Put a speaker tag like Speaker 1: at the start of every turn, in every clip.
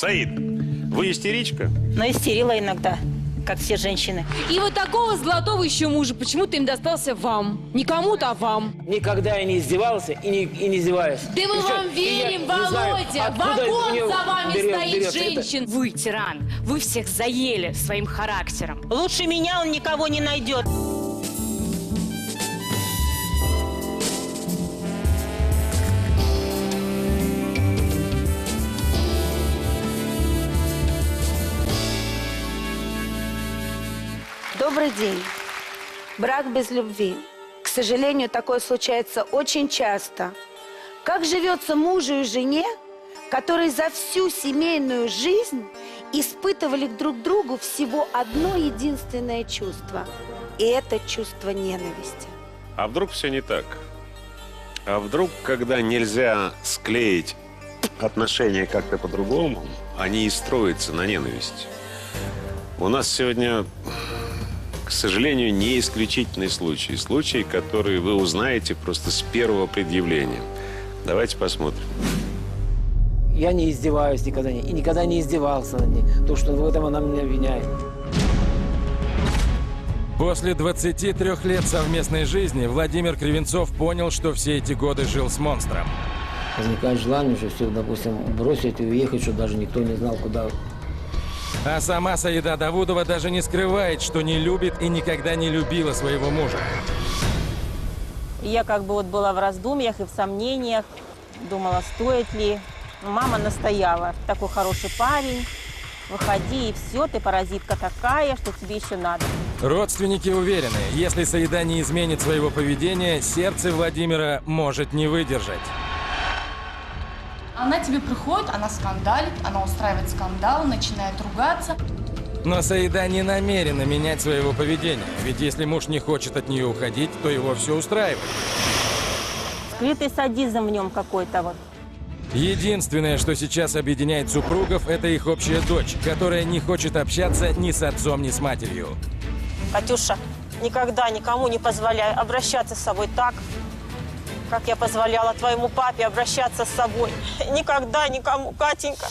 Speaker 1: Саид, вы истеричка?
Speaker 2: Но истерила иногда, как все женщины.
Speaker 3: И вот такого золотого еще мужа почему-то им достался вам. Не кому-то, а вам.
Speaker 4: Никогда я не издевался и не издеваюсь.
Speaker 3: Да мы вам верим, Володя! Вагон за вами стоит женщин!
Speaker 5: Вы тиран, вы всех заели своим характером.
Speaker 2: Лучше меня он никого не найдет.
Speaker 6: Добрый день. Брак без любви. К сожалению, такое случается очень часто. Как живется мужу и жене, которые за всю семейную жизнь испытывали друг к другу всего одно единственное чувство. И это чувство ненависти.
Speaker 1: А вдруг все не так? А вдруг, когда нельзя склеить отношения как-то по-другому, они и строятся на ненависти? У нас сегодня, к сожалению, не исключительный случай. Случай, который вы узнаете просто с первого предъявления. Давайте посмотрим.
Speaker 4: Я не издеваюсь никогда, и никогда не издевался над ней. То, что в этом она меня обвиняет.
Speaker 7: После 23 лет совместной жизни Владимир Кривенцов понял, что все эти годы жил с монстром.
Speaker 4: Возникает желание уже все, допустим, бросить и уехать, чтобы даже никто не знал, куда.
Speaker 7: А сама Саида Давудова даже не скрывает, что не любит и никогда не любила своего мужа.
Speaker 2: Я как бы вот была в раздумьях и в сомнениях. Думала, стоит ли. Но мама настояла. Такой хороший парень. Выходи, и все, ты паразитка такая, что тебе еще надо.
Speaker 7: Родственники уверены, если Саида не изменит своего поведения, сердце Владимира может не выдержать.
Speaker 8: Она тебе приходит, она скандалит, она устраивает скандал, начинает ругаться.
Speaker 7: Но Саида не намерена менять своего поведения, ведь если муж не хочет от нее уходить, то его все устраивает.
Speaker 2: Скрытый садизм в нем какой-то вот.
Speaker 7: Единственное, что сейчас объединяет супругов, это их общая дочь, которая не хочет общаться ни с отцом, ни с матерью.
Speaker 2: Катюша, никогда никому не позволяй обращаться с собой так, как я позволяла твоему папе обращаться с собой. Никогда никому, Катенька.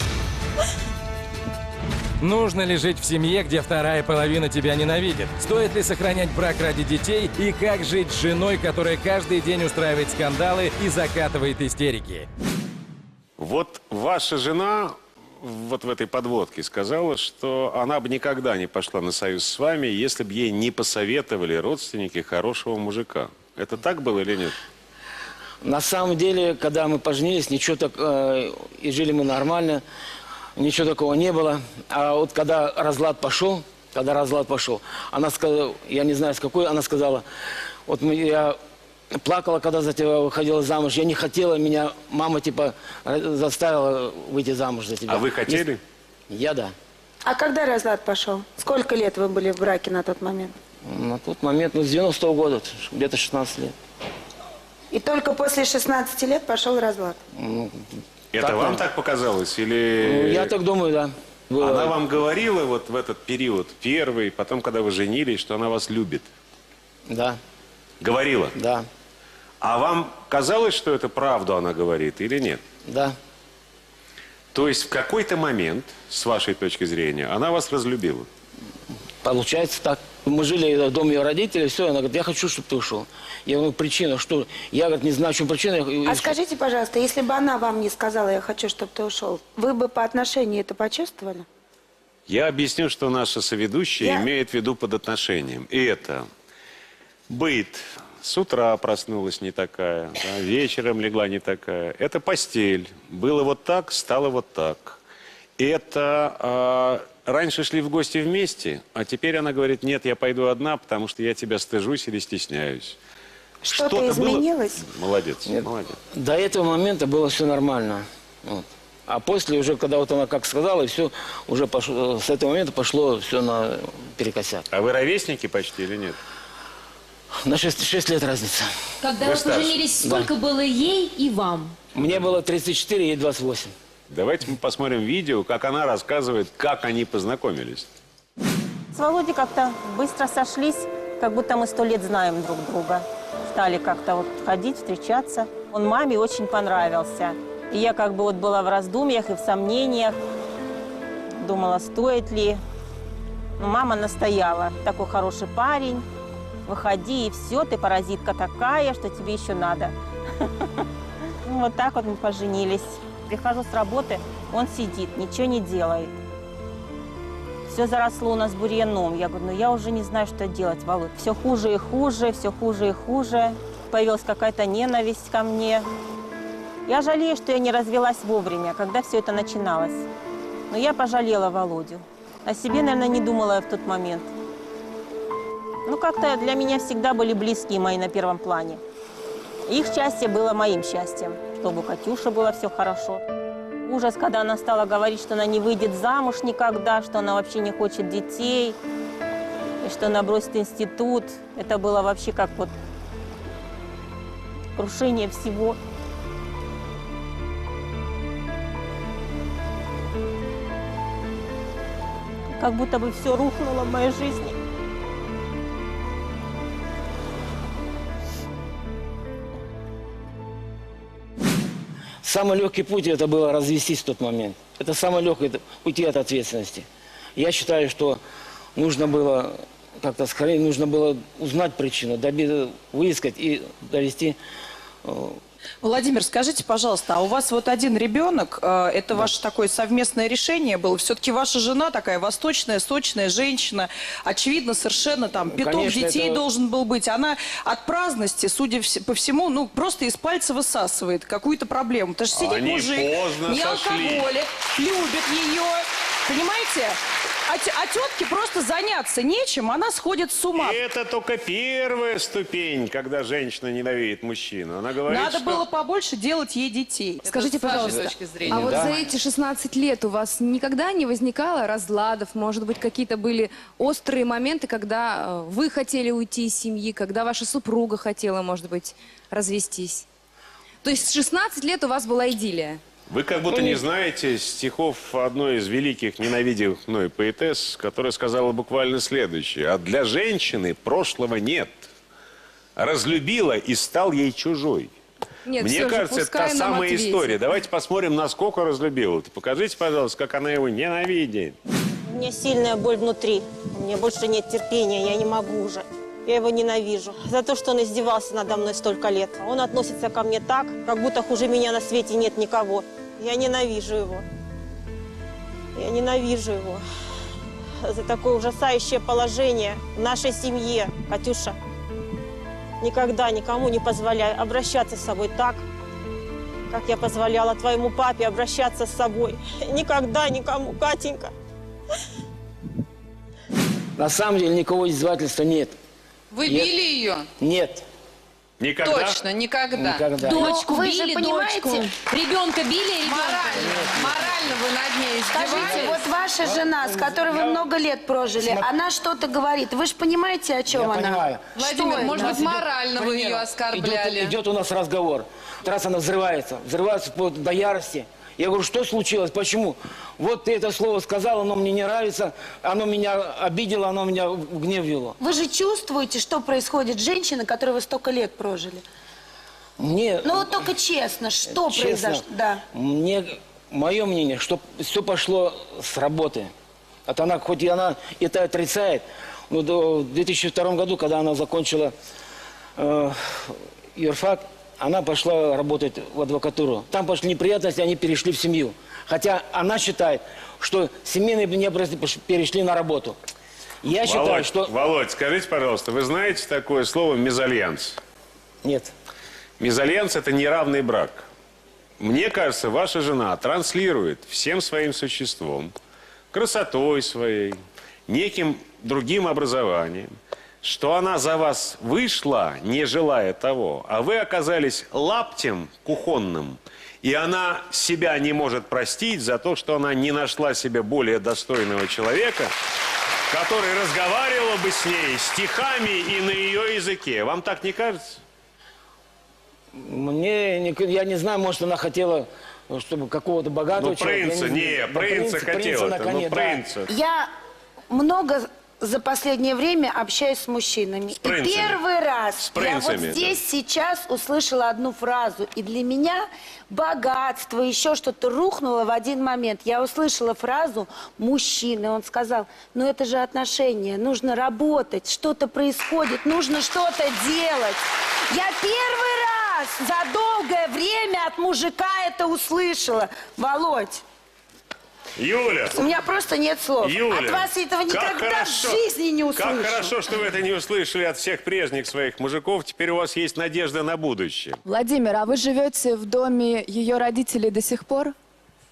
Speaker 7: Нужно ли жить в семье, где вторая половина тебя ненавидит? Стоит ли сохранять брак ради детей? И как жить с женой, которая каждый день устраивает скандалы и закатывает истерики?
Speaker 1: Вот ваша жена вот в этой подводке сказала, что она бы никогда не пошла на союз с вами, если бы ей не посоветовали родственники хорошего мужика. Это так было или нет?
Speaker 4: На самом деле, когда мы поженились, ничего так, и жили мы нормально, ничего такого не было. А вот когда разлад пошел, она сказала, я не знаю с какой, она сказала, вот я плакала, когда за тебя выходила замуж, я не хотела, меня мама типа заставила выйти замуж за тебя.
Speaker 1: А вы хотели?
Speaker 4: Я да.
Speaker 6: А когда разлад пошел? Сколько лет вы были в браке на тот момент?
Speaker 4: На тот момент, с 90-го года, где-то 16 лет.
Speaker 6: И только после 16 лет пошел разлад?
Speaker 1: Это
Speaker 4: так
Speaker 1: вам
Speaker 4: нам.
Speaker 1: так показалось? Или
Speaker 4: Я так думаю, да.
Speaker 1: она вам говорила вот в этот период, первый, потом, когда вы женились, что она вас любит?
Speaker 4: Да,
Speaker 1: Говорила?
Speaker 4: да,
Speaker 1: А вам казалось, что это правду она говорит или нет?
Speaker 4: да.
Speaker 1: То есть в какой-то момент, с вашей точки зрения, она вас разлюбила?
Speaker 4: Получается так. Мы жили в доме ее родителей, все, она говорит, я хочу, чтобы ты ушел. Я говорю, причина, что? Я, говорит, не знаю, в чем причина.
Speaker 6: А скажите, пожалуйста, если бы она вам не сказала, я хочу, чтобы ты ушел, вы бы по отношению это почувствовали?
Speaker 1: Я объясню, что наша соведущая имеет в виду под отношением. И это быт. С утра проснулась не такая, да, вечером легла не такая. Это постель. Было вот так, стало вот так. Это раньше шли в гости вместе, а теперь она говорит, нет, я пойду одна, потому что я тебя стыжусь или стесняюсь.
Speaker 6: Что-то изменилось?
Speaker 1: Было? Молодец,
Speaker 4: Нет.
Speaker 1: молодец.
Speaker 4: До этого момента было все нормально. Вот. А после уже, когда вот она как сказала, и все, уже пошло, с этого момента пошло все на перекосяк.
Speaker 1: А вы ровесники почти или нет?
Speaker 4: На 6 лет разница.
Speaker 3: Когда
Speaker 1: Вы
Speaker 3: вы
Speaker 1: старше.
Speaker 3: поженились, сколько было ей и вам?
Speaker 4: Мне было 34, ей 28.
Speaker 1: Давайте мы посмотрим видео, как она рассказывает, как они познакомились.
Speaker 2: С Володей как-то быстро сошлись, как будто мы 100 лет знаем друг друга. Стали как-то вот ходить, встречаться. Он маме очень понравился. И я как бы вот была в раздумьях и в сомнениях. Думала, стоит ли. Но мама настояла. Такой хороший парень. Выходи, и все, ты паразитка такая, что тебе еще надо. Ну, вот так вот мы поженились. Прихожу с работы, он сидит, ничего не делает. Все заросло у нас бурьяном. Я говорю, ну я уже не знаю, что делать, Володь. Все хуже и хуже, все хуже и хуже. Появилась какая-то ненависть ко мне. Я жалею, что я не развелась вовремя, когда все это начиналось. Но я пожалела Володю. О себе, наверное, не думала я в тот момент. Ну, как-то для меня всегда были близкие мои на первом плане. Их счастье было моим счастьем, чтобы у Катюши было все хорошо. Ужас, когда она стала говорить, что она не выйдет замуж никогда, что она вообще не хочет детей, и что она бросит институт. Это было вообще как вот крушение всего. Как будто бы все рухнуло в моей жизни.
Speaker 4: Самый легкий путь это было развестись в тот момент. Это самый легкий путь от ответственности. Я считаю, что нужно было как-то скорее, нужно было узнать причину, выискать и довести.
Speaker 9: Владимир, скажите, пожалуйста, а у вас вот один ребенок, это ваше такое совместное решение было? Все-таки ваша жена такая восточная, сочная женщина, очевидно, совершенно там пяток
Speaker 4: Конечно,
Speaker 9: детей
Speaker 4: это...
Speaker 9: должен был быть. Она от праздности, судя по всему, ну просто из пальца высасывает какую-то проблему. Потому что сидит
Speaker 1: Они
Speaker 9: мужик,
Speaker 1: поздно
Speaker 9: не
Speaker 1: сошли.
Speaker 9: алкоголик, любит ее, понимаете? А тетке просто заняться нечем, она сходит с ума.
Speaker 1: И это только первая ступень, когда женщина ненавидит мужчину. Она говорит,
Speaker 9: Надо
Speaker 1: что...
Speaker 9: было побольше делать ей детей.
Speaker 3: Скажите, пожалуйста, а вот за эти 16 лет у вас никогда не возникало разладов? Может быть, какие-то были острые моменты, когда вы хотели уйти из семьи, когда ваша супруга хотела, может быть, развестись? То есть 16 лет у вас была идиллия?
Speaker 1: Вы как будто не знаете стихов одной из великих ненавидимых мной поэтесс, которая сказала буквально следующее. А для женщины прошлого нет. Разлюбила и стал ей чужой.
Speaker 3: Нет,
Speaker 1: Мне
Speaker 3: всё же,
Speaker 1: кажется, это та
Speaker 3: пускай нам
Speaker 1: самая
Speaker 3: ответит.
Speaker 1: история. Давайте посмотрим, насколько разлюбила. Покажите, пожалуйста, как она его ненавидит.
Speaker 2: У меня сильная боль внутри. У меня больше нет терпения, я не могу уже. Я его ненавижу. За то, что он издевался надо мной столько лет. Он относится ко мне так, как будто хуже меня на свете нет никого. Я ненавижу его. Я ненавижу его. За такое ужасающее положение в нашей семье. Катюша, никогда никому не позволяй обращаться с собой так, как я позволяла твоему папе обращаться с собой. Никогда никому, Катенька.
Speaker 4: На самом деле никакого издевательства нет.
Speaker 10: Вы били ее?
Speaker 4: Нет.
Speaker 1: Никогда?
Speaker 10: Точно, никогда.
Speaker 4: Никогда.
Speaker 3: Дочку
Speaker 6: вы же
Speaker 3: били,
Speaker 6: понимаете-
Speaker 3: дочку. Ребенка били,
Speaker 10: Морально вы над ней
Speaker 6: Скажите,
Speaker 10: издевались?
Speaker 6: вот ваша жена, с которой вы много лет прожили, она что-то говорит. Вы же понимаете, о чем
Speaker 4: Я
Speaker 6: она?
Speaker 4: понимаю.
Speaker 10: Владимир,
Speaker 6: Что
Speaker 10: может
Speaker 6: это?
Speaker 10: быть, морально вы ее оскорбляли?
Speaker 4: Идет у нас разговор. Раз она взрывается вплоть до ярости. Я говорю, что случилось, почему? Вот ты это слово сказал, оно мне не нравится, оно меня обидело, оно меня в гнев вело.
Speaker 6: Вы же чувствуете, что происходит с женщиной, которой вы столько лет прожили?
Speaker 4: Мне,
Speaker 6: Ну вот только честно, что
Speaker 4: честно,
Speaker 6: произошло? Да.
Speaker 4: мое мнение, что все пошло с работы. Вот она, хоть и она это отрицает, но в 2002 году, когда она закончила юрфак, она пошла работать в адвокатуру. Там пошли неприятности, они перешли в семью. Хотя она считает, что семейные неприятности перешли на работу. Я считаю,
Speaker 1: Володь,
Speaker 4: что...
Speaker 1: Володь, скажите, пожалуйста, вы знаете такое слово мезальянс?
Speaker 4: Нет.
Speaker 1: Мезальянс – это неравный брак. Мне кажется, ваша жена транслирует всем своим существом, красотой своей, неким другим образованием, что она за вас вышла, не желая того, а вы оказались лаптем кухонным, и она себя не может простить за то, что она не нашла себе более достойного человека, который разговаривал бы с ней стихами и на ее языке. Вам так не кажется?
Speaker 4: Я не знаю, может, она хотела, чтобы какого-то богатого
Speaker 1: Ну,
Speaker 4: человека...
Speaker 1: принца,
Speaker 4: я
Speaker 1: не,
Speaker 4: знаю.
Speaker 1: принца хотела-то,
Speaker 4: на коне,
Speaker 1: ну,
Speaker 4: да.
Speaker 1: принца.
Speaker 6: Я много за последнее время общаюсь с мужчинами. И
Speaker 1: принцами.
Speaker 6: первый раз
Speaker 1: С
Speaker 6: я вот
Speaker 1: принцами,
Speaker 6: здесь сейчас услышала одну фразу. И для меня богатство, еще что-то рухнуло в один момент. Я услышала фразу «мужчина». Он сказал, ну это же отношения, нужно работать, что-то происходит, нужно что-то делать. Я первый раз за долгое время от мужика это услышала. Володь.
Speaker 1: Юля!
Speaker 6: У меня просто нет слов.
Speaker 1: Юля,
Speaker 6: от вас этого никогда в жизни не услышу.
Speaker 1: Как хорошо, что вы это не услышали от всех прежних своих мужиков. Теперь у вас есть надежда на будущее.
Speaker 11: Владимир, а вы живете в доме ее родителей до сих пор?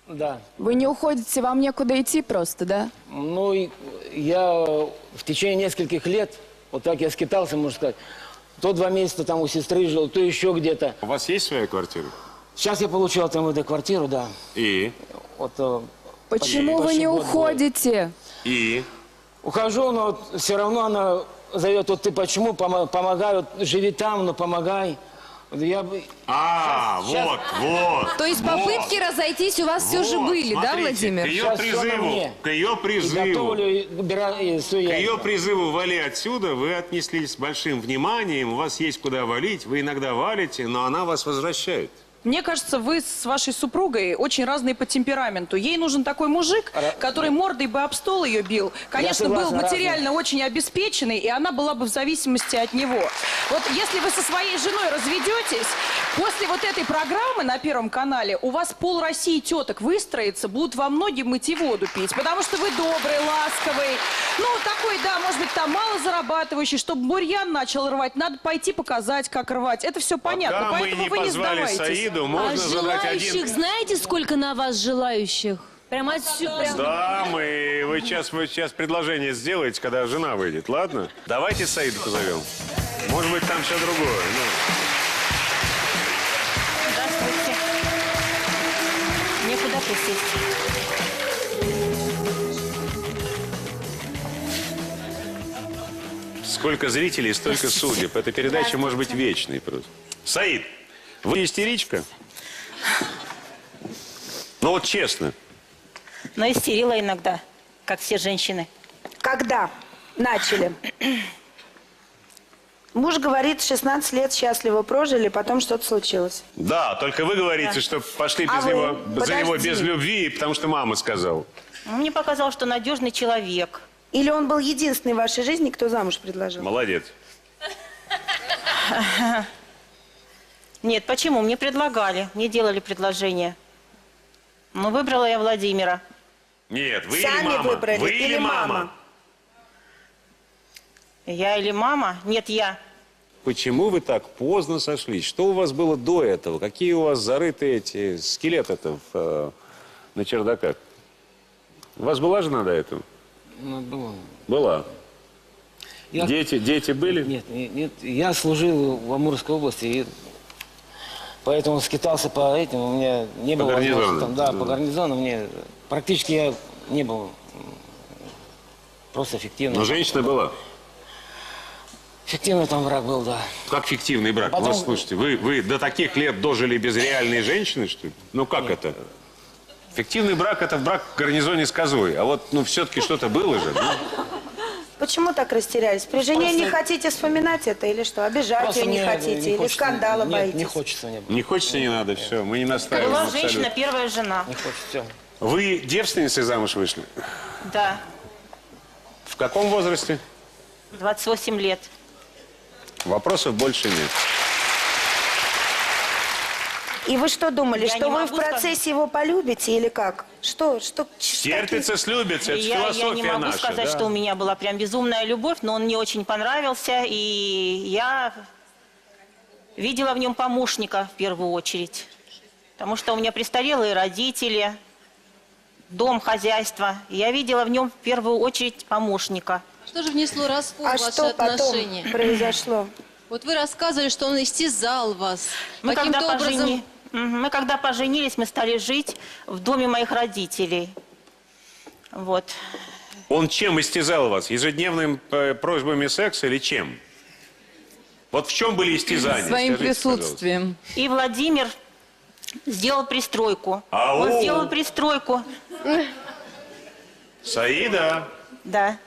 Speaker 4: Да.
Speaker 11: Вы не уходите, вам некуда идти просто, да?
Speaker 4: Ну, и я в течение нескольких лет, вот так я скитался, можно сказать, то 2 месяца там у сестры жил, то еще где-то.
Speaker 1: У вас есть своя квартира?
Speaker 4: Сейчас я получил от МВД квартиру, да.
Speaker 1: И?
Speaker 4: Вот,
Speaker 11: Почему вы не
Speaker 4: год
Speaker 11: уходите?
Speaker 1: И?
Speaker 4: ухожу, но вот все равно она зовет, вот ты почему, помогай, вот живи там, но помогай. Вот я бы...
Speaker 1: Вот.
Speaker 3: То есть попытки разойтись у вас все же были, да, Владимир?
Speaker 1: К ее
Speaker 4: Сейчас всё на мне.
Speaker 1: К ее призыву «вали отсюда» вы отнеслись с большим вниманием, у вас есть куда валить, вы иногда валите, но она вас возвращает.
Speaker 9: Мне кажется, вы с вашей супругой очень разные по темпераменту. Ей нужен такой мужик, который мордой бы об стол ее бил. Конечно, был материально очень обеспеченный, и она была бы в зависимости от него. Вот если вы со своей женой разведетесь, после вот этой программы на Первом канале у вас пол России теток выстроится, будут во многим идти воду пить, потому что вы добрый, ласковый. Ну, такой, да, может быть, там мало зарабатывающий, чтобы бурьян начал рвать, надо пойти показать, как рвать. Это все понятно,
Speaker 1: Пока мы
Speaker 9: поэтому
Speaker 1: не
Speaker 9: вы не
Speaker 1: позвали
Speaker 9: сдавайтесь.
Speaker 1: Саиду, можно задать один...
Speaker 5: знаете, сколько на вас желающих? Прямо отсюда.
Speaker 1: Да, вы сейчас предложение сделаете, когда жена выйдет, ладно? Давайте Саиду позовем. Может быть, там все другое.
Speaker 2: Здравствуйте. Мне куда присесть?
Speaker 1: Сколько зрителей, столько судеб. Эта передача может быть вечной просто. Саид, вы истеричка? Ну вот честно.
Speaker 2: Но истерила иногда, как все женщины.
Speaker 6: Когда начали? Муж говорит, 16 лет счастливо прожили, потом что-то случилось.
Speaker 1: Да, только вы говорите, что пошли
Speaker 6: А
Speaker 1: без
Speaker 6: вы?
Speaker 1: него, за него
Speaker 6: Подожди.
Speaker 1: без любви, потому что мама сказала.
Speaker 2: Мне показалось, что надежный человек.
Speaker 6: Или он был единственный в вашей жизни, кто замуж предложил?
Speaker 1: Молодец.
Speaker 2: Нет, почему? Мне предлагали, мне делали предложение. Но выбрала я Владимира.
Speaker 1: Нет, вы
Speaker 6: Сами
Speaker 1: или мама?
Speaker 6: выбрали,
Speaker 1: Вы
Speaker 6: или мама?
Speaker 2: Я или мама? Нет, я.
Speaker 1: Почему вы так поздно сошлись? Что у вас было до этого? Какие у вас зарыты эти скелеты-то на чердаках? У вас была жена до этого?
Speaker 4: Ну, было.
Speaker 1: Была.
Speaker 4: Я-
Speaker 1: Дети были?
Speaker 4: Нет, я служил в Амурской области, и поэтому скитался по этим, у меня не было
Speaker 1: гарнизону.
Speaker 4: возможности там, да, по гарнизону, мне практически я не был просто фиктивный.
Speaker 1: Но женщина была.
Speaker 4: Фиктивный там брак был, да.
Speaker 1: Как фиктивный брак?
Speaker 4: Потом-
Speaker 1: Ну, слушайте, вы до таких лет дожили без реальной женщины, что ли? Ну, как это? Фиктивный брак – это брак в гарнизоне с козой. А вот, ну, все-таки что-то было же. Ну.
Speaker 6: Почему так растерялись? При жене не хотите вспоминать это или что? Обижать
Speaker 4: Просто
Speaker 6: ее не
Speaker 4: мне
Speaker 6: хотите? Или
Speaker 4: хочется-
Speaker 6: скандала
Speaker 4: нет,
Speaker 6: боитесь?
Speaker 4: не хочется мне.
Speaker 1: Не хочется, не надо, все, мы не настаиваем.
Speaker 2: Была
Speaker 1: абсолютно.
Speaker 2: женщина, первая жена.
Speaker 4: Не хочется, все.
Speaker 1: Вы девственницей замуж вышли?
Speaker 2: Да,
Speaker 1: В каком возрасте?
Speaker 2: 28 лет.
Speaker 1: Вопросов больше нет.
Speaker 6: И вы что думали,
Speaker 2: Я
Speaker 6: что
Speaker 2: не
Speaker 6: вы в
Speaker 2: могу
Speaker 6: процессе его полюбите или как? Что?
Speaker 1: Терпится, слюбится, это
Speaker 2: Я не
Speaker 1: философия
Speaker 2: могу
Speaker 1: наша.
Speaker 2: сказать,
Speaker 1: да?
Speaker 2: что у меня была прям безумная любовь, но он мне очень понравился, и я видела в нем помощника в первую очередь. Потому что у меня престарелые родители, дом, хозяйство. Я видела в нем в первую очередь помощника.
Speaker 12: Что же внесло раскол
Speaker 6: А
Speaker 12: в ваши
Speaker 6: что потом
Speaker 12: отношения?
Speaker 6: произошло?
Speaker 12: Вот вы рассказывали, что он истязал вас.
Speaker 2: Мы когда,
Speaker 12: Каким-то образом...
Speaker 2: мы когда поженились, мы стали жить в доме моих родителей. Вот.
Speaker 1: Он чем истязал вас? Ежедневным просьбами секса или чем? Вот в чем были истязания?
Speaker 10: Своим
Speaker 1: Скажите,
Speaker 10: присутствием.
Speaker 2: И Владимир сделал пристройку.
Speaker 1: Ау!
Speaker 2: Он сделал пристройку.
Speaker 1: пожалуйста. Саида,
Speaker 2: Да.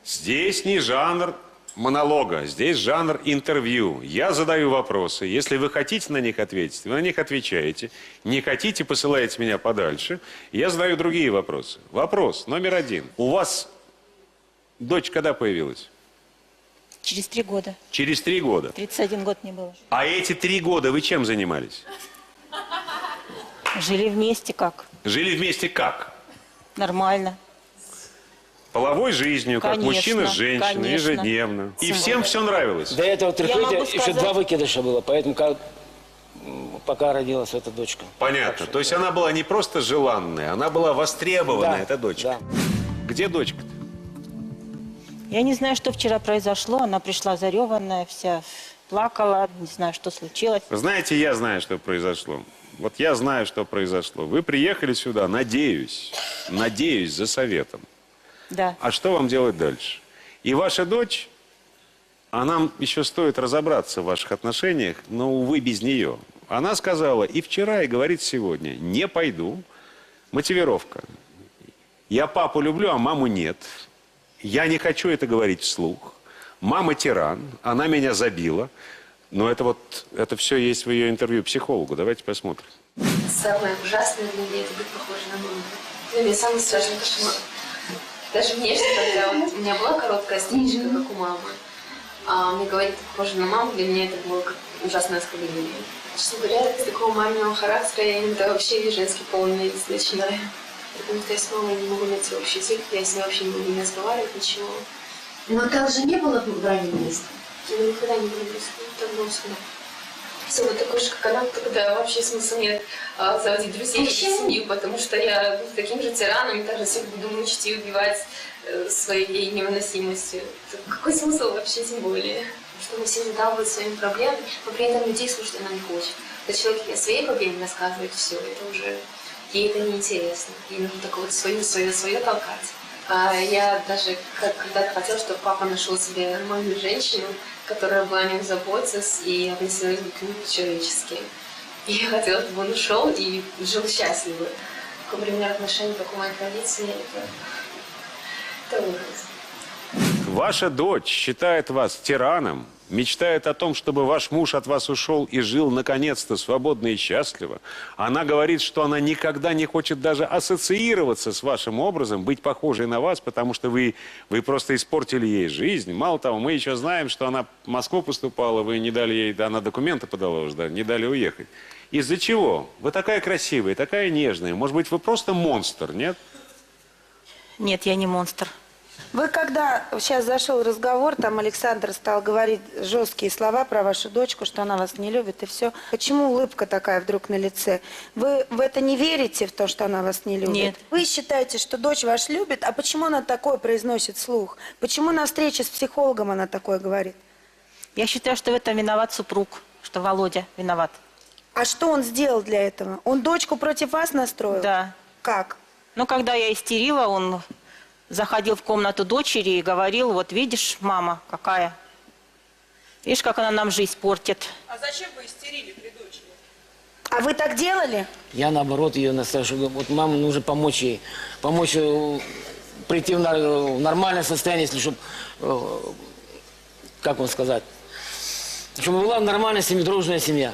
Speaker 1: Здесь не жанр монолога, здесь жанр интервью. Я задаю вопросы. Если вы хотите на них ответить, вы на них отвечаете. Не хотите, посылаете меня подальше. Я задаю другие вопросы. Вопрос номер 1. У вас дочь когда появилась?
Speaker 2: Через 3 года.
Speaker 1: Через 3 года.
Speaker 2: 31 год не было.
Speaker 1: А эти 3 года вы чем занимались?
Speaker 2: Жили вместе как?
Speaker 1: Жили вместе как?
Speaker 2: Нормально.
Speaker 1: Половой жизнью, как
Speaker 2: Конечно,
Speaker 1: мужчина с женщиной,
Speaker 2: конечно.
Speaker 1: ежедневно. И всем все нравилось.
Speaker 4: До этого
Speaker 2: Я могу
Speaker 4: терпеть еще
Speaker 2: сказать-
Speaker 4: 2 выкидыша было, поэтому пока родилась эта дочка.
Speaker 1: Понятно. То есть она была не просто желанная, она была востребованная, эта дочка.
Speaker 4: Да.
Speaker 1: Где дочка-то?
Speaker 2: Я не знаю, что вчера произошло. Она пришла зареванная, вся плакала. Не знаю, что случилось.
Speaker 1: Вы знаете, я знаю, что произошло. Вот я знаю, что произошло. Вы приехали сюда, надеюсь, за советом.
Speaker 2: Да.
Speaker 1: А что вам делать дальше? И ваша дочь, а нам еще стоит разобраться в ваших отношениях, но, увы, без нее. Она сказала и вчера, и говорит сегодня: не пойду. Мотивировка. Я папу люблю, а маму нет. Я не хочу это говорить вслух. Мама тиран, она меня забила. Но это все есть в ее интервью психологу. Давайте посмотрим.
Speaker 13: Самое ужасное для меня — это быть похожей на маму. Для меня самый страшный кошмар. Даже внешне, когда вот у меня была короткая стрижка, как у мамы, а мне говорить похоже на маму, для меня это было как ужасное оскорбление. Честно говоря, из такого маминого характера я иногда вообще женский пол начинаю. Потому что я с мамой не могу найти общий язык, я с ней вообще не могу не разговаривать, ничего. Но так же не было в раннем месте. Я никогда не было близко, так было всегда. Все, вот такой же, как она, тогда вообще смысла нет заводить друзей и семью, потому что я буду таким же тираном и также всех буду мучить и убивать своей невыносимостью. Какой смысл вообще, тем более? Что мы все задалбывают своими проблемами, но при этом людей слушать она не хочет. Когда человек о своей проблеме рассказывает, все, это уже ей это неинтересно. Ей нужно только вот свое толкать. А я даже когда-то хотела, чтобы папа нашел себе нормальную женщину, которая бы о нем заботилась и относилась бы к нему по-человечески. И я хотела, чтобы он ушел и жил счастливо. Какой пример отношений, как у моих родителей, это ужас.
Speaker 1: Ваша дочь считает вас тираном, мечтает о том, чтобы ваш муж от вас ушел и жил наконец-то свободно и счастливо. Она говорит, что она никогда не хочет даже ассоциироваться с вашим образом, быть похожей на вас, потому что вы просто испортили ей жизнь. Мало того, мы еще знаем, что она в Москву поступала, вы не дали ей, да, она документы подала уже, да, не дали уехать. Из-за чего? Вы такая красивая, такая нежная. Может быть, вы просто монстр, нет?
Speaker 2: Нет, я не монстр.
Speaker 6: Вы когда сейчас зашел разговор, там Александр стал говорить жесткие слова про вашу дочку, что она вас не любит и все. Почему улыбка такая вдруг на лице? Вы в это не верите, в то, что она вас не любит?
Speaker 2: Нет.
Speaker 6: Вы считаете, что дочь вас любит, а почему она такое произносит вслух? Почему на встрече с психологом она такое говорит?
Speaker 2: Я считаю, что в этом виноват супруг, что Володя виноват.
Speaker 6: А что он сделал для этого? Он дочку против вас настроил?
Speaker 2: Да.
Speaker 6: Как?
Speaker 2: Ну, когда я истерила, он заходил в комнату дочери и говорил: вот видишь, мама какая. Видишь, как она нам жизнь портит.
Speaker 9: А зачем вы истерили при дочери?
Speaker 6: А вы так делали?
Speaker 4: Я, наоборот, ее наставил. Вот маме нужно помочь ей. Помочь прийти в нормальное состояние, если чтобы, как вам сказать, чтобы была нормальная семья, дружная семья.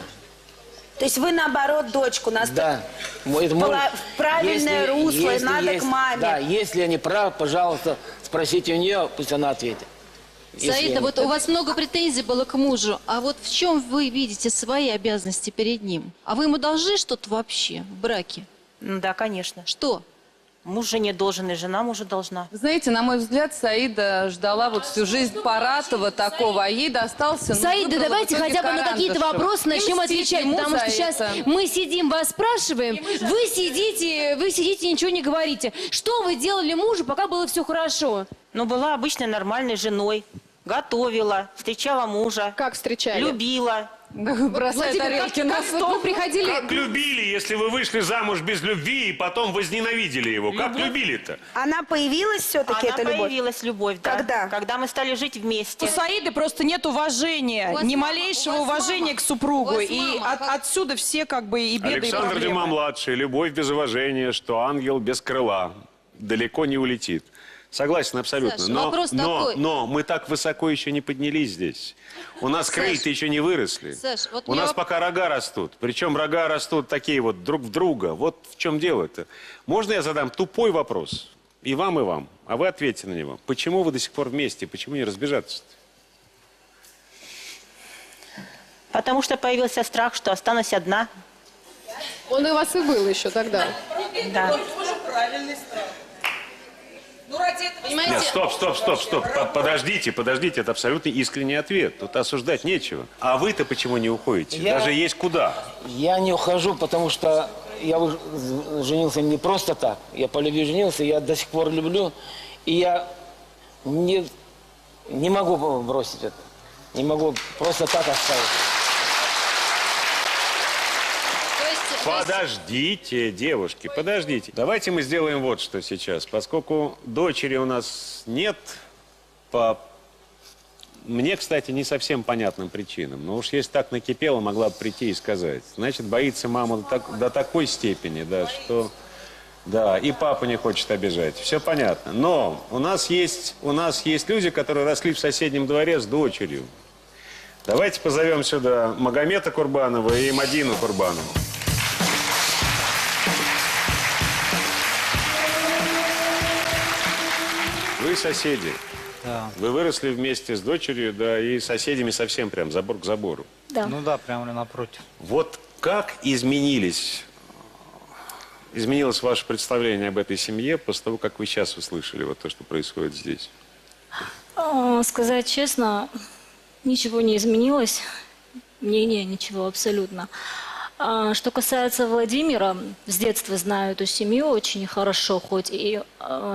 Speaker 6: То есть вы, наоборот, дочку наставили?
Speaker 4: Да.
Speaker 6: В правильное русло, и надо к маме.
Speaker 4: Да, если я не прав, пожалуйста, спросите у нее, пусть она ответит.
Speaker 12: Саида, вот у вас много претензий было к мужу, а вот в чем вы видите свои обязанности перед ним? А вы ему должны что-то вообще в браке?
Speaker 2: Ну да, конечно.
Speaker 12: Что?
Speaker 2: Муж жене должен, и жена мужу должна.
Speaker 10: Знаете, на мой взгляд, Саида ждала вот всю жизнь Паратова такого, а ей достался...
Speaker 5: Саида, давайте хотя бы на какие-то вопросы начнем отвечать, потому что сейчас мы сидим, вас спрашиваем, вы сидите, ничего не говорите. Что вы делали мужу, пока было все хорошо?
Speaker 2: Ну, была обычной нормальной женой. Готовила, встречала мужа.
Speaker 11: Как встречали?
Speaker 2: Любила.
Speaker 10: Бросая тарелки на стол.
Speaker 3: Приходили...
Speaker 1: Как любили, если вы вышли замуж без любви и потом возненавидели его? Как любили-то?
Speaker 6: Она появилась все-таки, эта любовь?
Speaker 2: Появилась любовь, да.
Speaker 6: Когда?
Speaker 2: Когда мы стали жить вместе.
Speaker 9: У Саиды просто нет уважения, ни малейшего уважения к супругу. И отсюда все как бы и беды, и
Speaker 1: Александр
Speaker 9: проблемы.
Speaker 1: Дюма-младший. Любовь без уважения, что ангел без крыла. Далеко не улетит. Согласен абсолютно.
Speaker 12: Саша, вопрос такой.
Speaker 1: Но мы так высоко еще не поднялись здесь. У нас крылья-то еще не выросли.
Speaker 12: Саш, вот
Speaker 1: У
Speaker 12: мне
Speaker 1: нас пока рога растут. Причем рога растут такие вот друг в друга. Вот в чем дело-то. Можно я задам тупой вопрос? И вам, а вы ответьте на него. Почему вы до сих пор вместе? Почему не разбежаться-то?
Speaker 2: Потому что появился страх, что останусь одна.
Speaker 10: Он и у вас и был еще тогда.
Speaker 2: Да.
Speaker 12: Понимаете?
Speaker 1: Нет, стоп. Подождите, это абсолютно искренний ответ. Тут осуждать нечего. А вы-то почему не уходите? Даже есть куда.
Speaker 4: Я не ухожу, потому что я женился не просто так. Я по любви женился, я до сих пор люблю. И я не могу бросить это. Не могу просто так оставить.
Speaker 1: Подождите, девушки, подождите. Давайте мы сделаем вот что сейчас. Поскольку дочери у нас нет, по мне, кстати, не совсем понятным причинам. Но уж если так накипело, могла бы прийти и сказать. Значит, боится мама до такой степени, да, что... Да, и папа не хочет обижать. Все понятно. Но у нас есть люди, которые росли в соседнем дворе с дочерью. Давайте позовем сюда Магомета Курбанова и Мадину Курбанову. Вы соседи.
Speaker 14: Да.
Speaker 1: Вы выросли вместе с дочерью, да, и соседями совсем прям забор к забору.
Speaker 14: Да. Ну да, прямо напротив.
Speaker 1: Вот как изменилось ваше представление об этой семье после того, как вы сейчас услышали вот то, что происходит здесь?
Speaker 15: Сказать честно, ничего не изменилось. Мнение ничего абсолютно. Что касается Владимира, с детства знаю эту семью очень хорошо, хоть и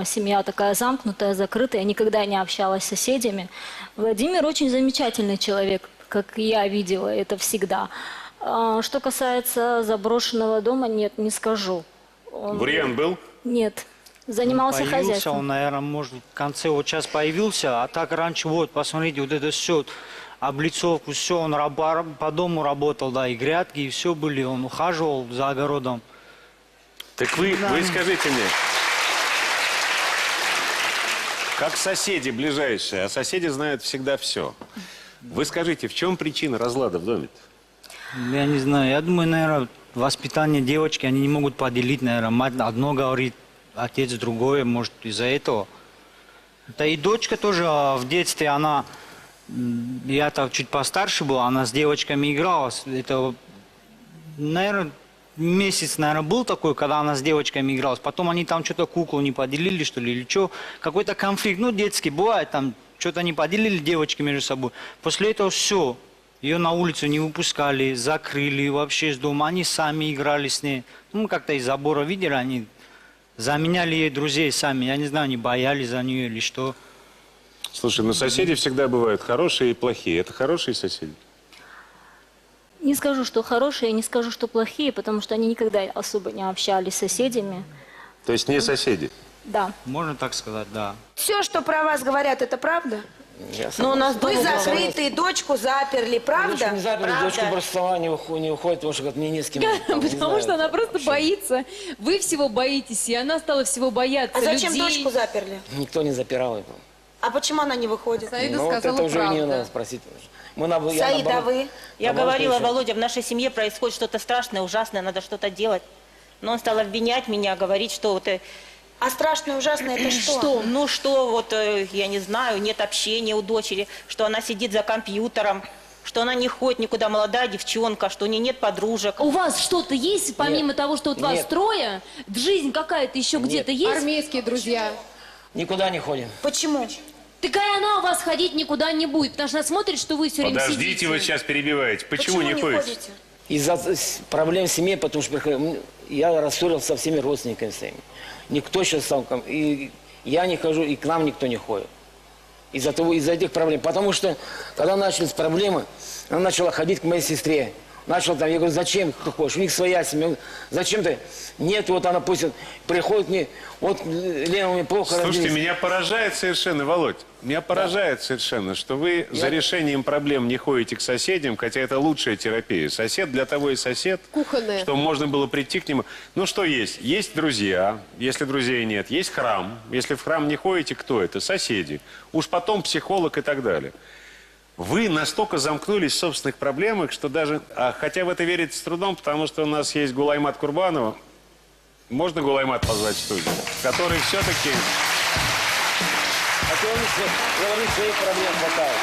Speaker 15: семья такая замкнутая, закрытая, никогда не общалась с соседями. Владимир очень замечательный человек, как я видела это всегда. Что касается заброшенного дома, нет, не скажу.
Speaker 1: Бурьян был?
Speaker 15: Нет, занимался
Speaker 14: появился,
Speaker 15: хозяйством.
Speaker 14: Он, наверное, может, в конце вот сейчас появился, а так раньше, вот, посмотрите, вот это все, облицовку, все, он по дому работал, да, и грядки, и все были, он ухаживал за огородом.
Speaker 1: Так вы скажите мне, как соседи ближайшие, а соседи знают всегда все. Вы скажите, в чем причина разлада в доме-то?
Speaker 14: Я не знаю, я думаю, наверное, воспитание девочки, они не могут поделить, наверное, мать одно говорит, отец другое, может, из-за этого. Да и дочка тоже в детстве, она... Я-то чуть постарше был, она с девочками играла. Это, наверное, месяц, наверное, был такой, когда она с девочками игралась. Потом они там что-то куклу не поделили, что ли, или что. Какой-то конфликт, ну, детский бывает, там что-то не поделили девочки между собой. После этого все. Ее на улицу не выпускали, закрыли вообще из дома. Они сами играли с ней. Ну, как-то из забора видели, они заменяли ей друзей сами. Я не знаю, они боялись за нее или что.
Speaker 1: Слушай, ну соседи всегда бывают хорошие и плохие. Это хорошие соседи?
Speaker 15: Не скажу, что хорошие, не скажу, что плохие, потому что они никогда особо не общались с соседями.
Speaker 1: То есть не соседи?
Speaker 15: Да.
Speaker 14: Можно так сказать, да.
Speaker 6: Все, что про вас говорят, это правда?
Speaker 2: Но у нас
Speaker 6: Вы закрыты, дочку заперли, правда?
Speaker 4: Дочку не заперли, дочку просто сама не уходит, потому что говорит, мне не с кем.
Speaker 5: Потому что она просто боится. Вы всего боитесь, и она стала всего бояться.
Speaker 6: А зачем
Speaker 5: людей.
Speaker 6: дочку заперли?
Speaker 4: Никто не запирал его.
Speaker 6: А почему она не выходит?
Speaker 10: Саида
Speaker 4: Ну, вот
Speaker 10: сказала
Speaker 4: это уже
Speaker 10: правду.
Speaker 4: не надо спросить.
Speaker 6: Саида, вы?
Speaker 2: Я говорила, Володя, в нашей семье происходит что-то страшное, ужасное, надо что-то делать. Но он стал обвинять меня, говорить, что вот...
Speaker 6: А страшное, ужасное это что?
Speaker 2: Ну что, вот, я не знаю, нет общения у дочери, что она сидит за компьютером, что она не ходит никуда, молодая девчонка, что у нее нет подружек.
Speaker 5: У вас что-то есть, помимо того, что вот вас
Speaker 4: Нет.
Speaker 5: трое? Жизнь какая-то еще где-то есть?
Speaker 10: Армейские друзья.
Speaker 4: Никуда не ходим.
Speaker 6: Почему?
Speaker 5: Такая она у вас ходить никуда не будет, потому что она смотрит, что вы все время
Speaker 1: Подождите,
Speaker 5: сидите.
Speaker 1: вы сейчас перебиваете. Почему не ходите?
Speaker 4: Из-за проблем в семье, потому что я рассорился со всеми родственниками своими. Никто сейчас стал, и я не хожу, и к нам никто не ходит. Из-за этих проблем. Потому что, когда начались проблемы, она начала ходить к моей сестре. Начал там, я говорю, зачем ты хочешь? У них своя семья. Зачем ты? Нет, вот она пусть приходит мне, вот Лена у меня плохо
Speaker 1: Слушайте,
Speaker 4: родилась.
Speaker 1: меня поражает совершенно, Володь, меня поражает совершенно, что вы за решением проблем не ходите к соседям, хотя это лучшая терапия. Сосед для того и сосед,
Speaker 10: Кухонная.
Speaker 1: что можно было прийти к нему. Ну что есть? Есть друзья, если друзей нет. Есть храм. Если в храм не ходите, кто это? Соседи. Уж потом психолог и так далее. Вы настолько замкнулись в собственных проблемах, что даже... хотя в это верите с трудом, потому что у нас есть Гулаймат Курбанова. Можно Гулаймат позвать в студию? Который все-таки...
Speaker 4: Говорит, своих проблем хватает.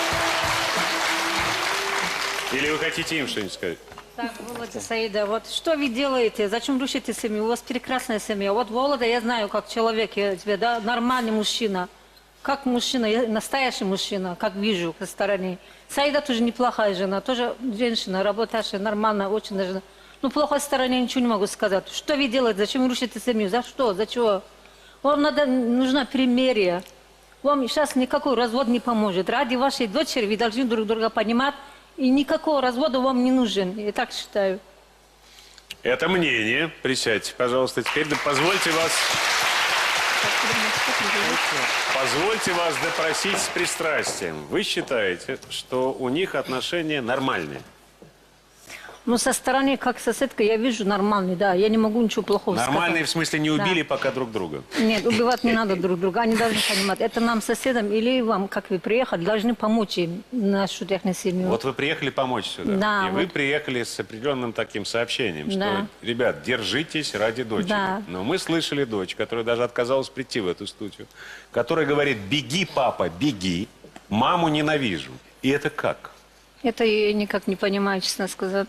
Speaker 1: Или вы хотите им что-нибудь сказать?
Speaker 16: Так, Володя, Саида, вот что вы делаете? Зачем рушите семью? У вас прекрасная семья. Вот Володя, я знаю, как человек, я тебе, да, нормальный мужчина. Как мужчина, настоящий мужчина, как вижу со стороны. Саида тоже неплохая жена, тоже женщина, работающая, нормальная, очень даже. Ну, плохой стороны ничего не могу сказать. Что вы делаете? Зачем вы рушите семью? За что? За чего? Вам нужна примерие. Вам сейчас никакой развод не поможет. Ради вашей дочери вы должны друг друга понимать, и никакого развода вам не нужен. Я так считаю.
Speaker 1: Это мнение. Присядьте, пожалуйста. Теперь позвольте вас допросить с пристрастием. Вы считаете, что у них отношения нормальные?
Speaker 16: Ну, со стороны, как соседка, я вижу нормальный, да. Я не могу ничего плохого сказать.
Speaker 1: Нормальные, в смысле, не убили пока друг друга?
Speaker 16: Нет, убивать не надо друг друга. Они должны понимать, это нам, соседям, или вам, как вы приехали, должны помочь им, нашу техническую семью.
Speaker 1: Вот вы приехали помочь сюда.
Speaker 16: Да,
Speaker 1: и вы приехали с определенным таким сообщением, что,
Speaker 16: Да.
Speaker 1: ребят, держитесь ради дочери.
Speaker 16: Да.
Speaker 1: Но мы слышали дочь, которая даже отказалась прийти в эту студию, которая говорит: беги, папа, беги, маму ненавижу. И это как?
Speaker 16: Это я никак не понимаю, честно сказать.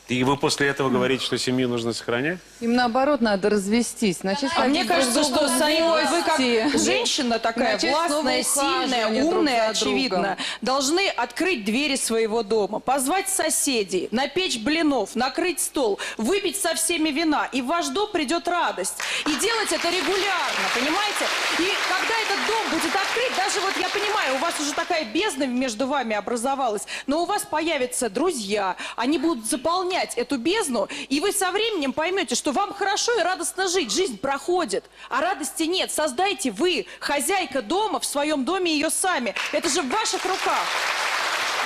Speaker 1: И вы после этого говорите, что семью нужно сохранять?
Speaker 10: Им наоборот надо развестись. Начать
Speaker 9: А мне
Speaker 10: ходить
Speaker 9: кажется,
Speaker 10: друг
Speaker 9: что
Speaker 10: другу в
Speaker 9: Саида, вы
Speaker 10: гости.
Speaker 9: как женщина такая
Speaker 10: Начать
Speaker 9: властная,
Speaker 10: снова
Speaker 9: сильная,
Speaker 10: ухаживание друг
Speaker 9: умная,
Speaker 10: за другом.
Speaker 9: очевидно, должны открыть двери своего дома, позвать соседей, напечь блинов, накрыть стол, выпить со всеми вина, и в ваш дом придет радость. И делать это регулярно, понимаете? И когда этот дом будет открыт, даже вот я понимаю, у вас уже такая бездна между вами образовалась, но у вас появятся друзья, они будут заполнять эту бездну, и вы со временем поймете, что вам хорошо и радостно жить. Жизнь проходит, а радости нет. Создайте вы, хозяйка дома, в своем доме ее сами. Это же в ваших руках.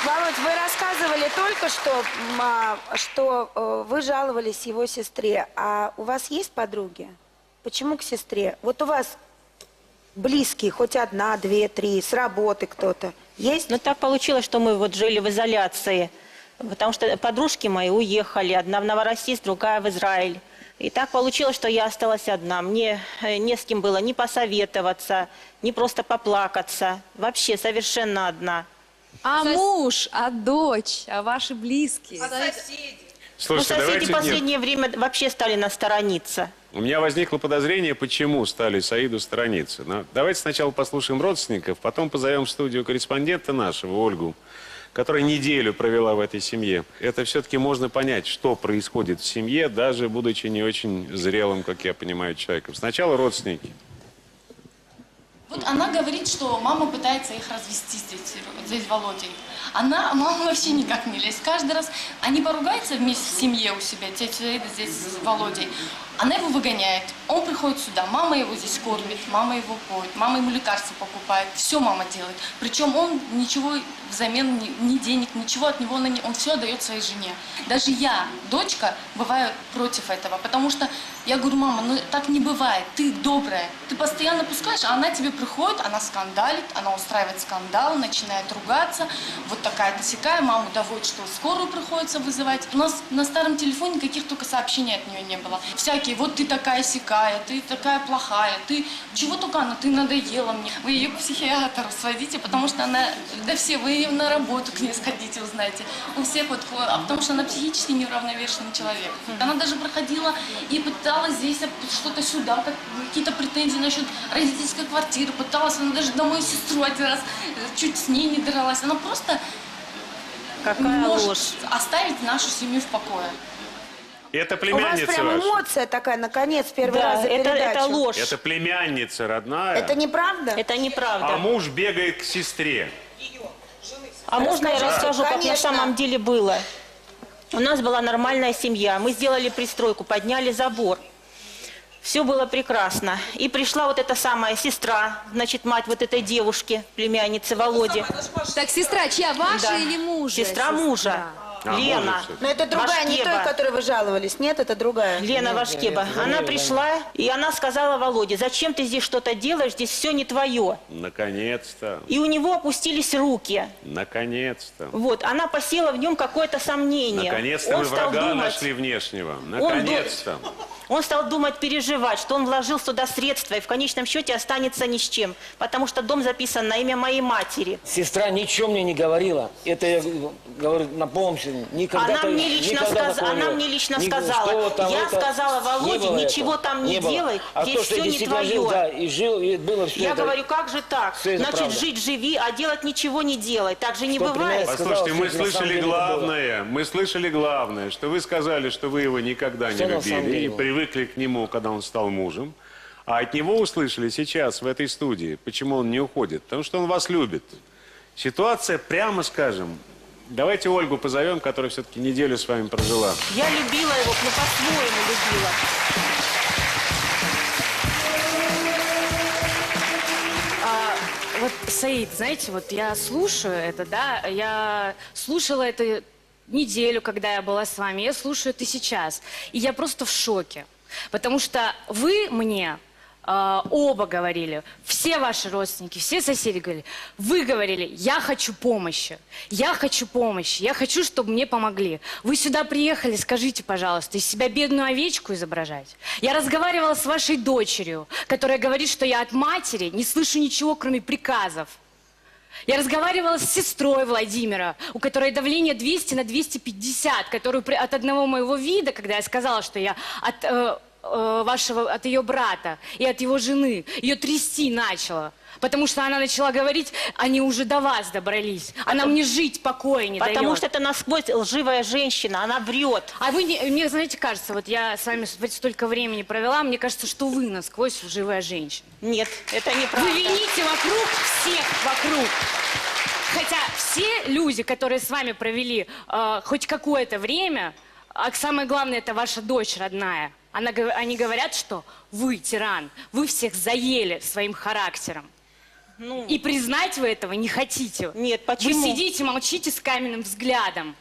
Speaker 6: Володь, вы рассказывали только что вы жаловались его сестре. А у вас есть подруги? Почему к сестре? Вот у вас близкие, хоть одна, две, три, с работы кто-то есть?
Speaker 2: Ну, так получилось, что мы вот жили в изоляции. Потому что подружки мои уехали. Одна в Новороссийск, другая в Израиль. И так получилось, что я осталась одна. Мне не с кем было ни посоветоваться, ни просто поплакаться. Вообще совершенно одна.
Speaker 3: А муж, а дочь, а ваши близкие?
Speaker 9: А соседи?
Speaker 1: Слушайте,
Speaker 2: соседи
Speaker 1: давайте...
Speaker 2: в последнее время вообще стали нас сторониться.
Speaker 1: У меня возникло подозрение, почему стали Саиду сторониться. Но давайте сначала послушаем родственников, потом позовем в студию корреспондента нашего, Ольгу, которая неделю провела в этой семье. Это все-таки можно понять, что происходит в семье, даже будучи не очень зрелым, как я понимаю, человеком. Сначала родственники.
Speaker 8: Вот она говорит, что мама пытается их развести здесь Володей. Мама вообще никак не лезет. Каждый раз они поругаются вместе в семье у себя, тетя Саида здесь с Володей. Она его выгоняет. Он приходит сюда, мама его здесь кормит, мама его поет, мама ему лекарства покупает. Все мама делает. Причем он ничего взамен, ни денег, ничего от него, он все отдает своей жене. Даже я, дочка, бываю против этого, потому что я говорю: мама, ну так не бывает, ты добрая, ты постоянно пускаешь, а она тебе приходит, она скандалит, она устраивает скандал, начинает ругаться, вот такая-то сякая, маму доводит, что скорую приходится вызывать. У нас на старом телефоне каких только сообщений от нее не было. Всякие: вот ты такая сякая, ты такая плохая, ты чего только она, ты надоела мне. Вы ее к психиатру сводите, потому что она, да все, вы ее на работу к ней сходите, узнаете. У всех вот, потому что она психически неуравновешенный человек. Она даже проходила и пыталась здесь что-то сюда, какие-то претензии насчет родительской квартиры, пыталась, она даже домой сестру один раз чуть с ней не дралась. Она просто не может оставить нашу семью в покое.
Speaker 1: Это
Speaker 6: У вас
Speaker 1: племянница
Speaker 6: прям
Speaker 1: ваша.
Speaker 6: эмоция такая, наконец, первый
Speaker 2: Да,
Speaker 6: раз за
Speaker 2: это
Speaker 6: передачу.
Speaker 2: ложь.
Speaker 1: Это племянница родная.
Speaker 6: Это неправда?
Speaker 2: Это неправда.
Speaker 1: А муж бегает к сестре.
Speaker 2: А можно я расскажу, как на
Speaker 6: Конечно.
Speaker 2: самом деле было? У нас была нормальная семья. Мы сделали пристройку, подняли забор. Все было прекрасно. И пришла вот эта самая сестра, значит, мать вот этой девушки, племянницы Володи.
Speaker 3: Так, сестра чья, ваша
Speaker 2: Да.
Speaker 3: или мужа?
Speaker 2: Сестра мужа. Лена.
Speaker 6: Но это другая, не той,
Speaker 2: Вашкеба.
Speaker 6: которой вы жаловались. Нет, это другая.
Speaker 2: Лена Вашкеба. Она пришла, и она сказала Володе: зачем ты здесь что-то делаешь, здесь все не твое.
Speaker 1: Наконец-то.
Speaker 2: И у него опустились руки.
Speaker 1: Наконец-то.
Speaker 2: Вот, она посела в нем какое-то сомнение.
Speaker 1: Наконец-то
Speaker 2: Он
Speaker 1: мы
Speaker 2: стал
Speaker 1: врага
Speaker 2: думать,
Speaker 1: нашли внешнего. Наконец-то.
Speaker 2: Он стал думать, переживать, что он вложил сюда средства и в конечном счете останется ни с чем. Потому что дом записан на имя моей матери.
Speaker 4: Сестра ничего мне не говорила. Это я говорю, напомню, никогда
Speaker 2: Она мне лично, сказала. Я сказала Володе: ничего там не делай, здесь все не твое.
Speaker 4: Жил, да, и жил, и было все
Speaker 2: Я
Speaker 4: это.
Speaker 2: говорю: как же так?
Speaker 4: Все это
Speaker 2: Значит,
Speaker 4: правда.
Speaker 2: жить живи, а делать ничего не делай. Так же не
Speaker 4: Что
Speaker 2: бывает.
Speaker 1: Послушайте, мы
Speaker 4: на самом
Speaker 1: слышали
Speaker 4: деле
Speaker 1: главное. Мы слышали главное, что вы сказали, что вы его никогда не
Speaker 4: Что на самом
Speaker 1: любили
Speaker 4: деле
Speaker 1: и
Speaker 4: было?
Speaker 1: привыкли к нему, когда он стал мужем. А от него услышали сейчас в этой студии, почему он не уходит. Потому что он вас любит. Ситуация, прямо скажем, давайте Ольгу позовем, которая все-таки неделю с вами прожила.
Speaker 2: Я любила его, но по-своему любила.
Speaker 17: Вот, Саид, знаете, вот я слушаю это, да, я слушала это неделю, когда я была с вами, я слушаю это сейчас, и я просто в шоке, потому что вы мне оба говорили, все ваши родственники, все соседи говорили, вы говорили: я хочу помощи, я хочу помощи, я хочу, чтобы мне помогли. Вы сюда приехали, скажите, пожалуйста, из себя бедную овечку изображать? Я разговаривала с вашей дочерью, которая говорит, что я от матери не слышу ничего, кроме приказов. Я разговаривала с сестрой Владимира, у которой давление 200 на 250, которую от одного моего вида, когда я сказала, что я от ее брата и от его жены, ее трясти начала. Потому что она начала говорить: они уже до вас добрались. Она мне жить покоя не дает.
Speaker 2: Потому что это насквозь лживая женщина, она врет.
Speaker 17: А вы, мне, знаете, кажется, вот я с вами столько времени провела, мне кажется, что вы насквозь лживая женщина.
Speaker 2: Нет, это неправда.
Speaker 17: Вы вините вокруг всех вокруг. Хотя все люди, которые с вами провели хоть какое-то время, а самое главное, это ваша дочь родная, они говорят, что вы тиран, вы всех заели своим характером. И признать вы этого не хотите.
Speaker 2: Нет, почему?
Speaker 17: Вы сидите, молчите с каменным взглядом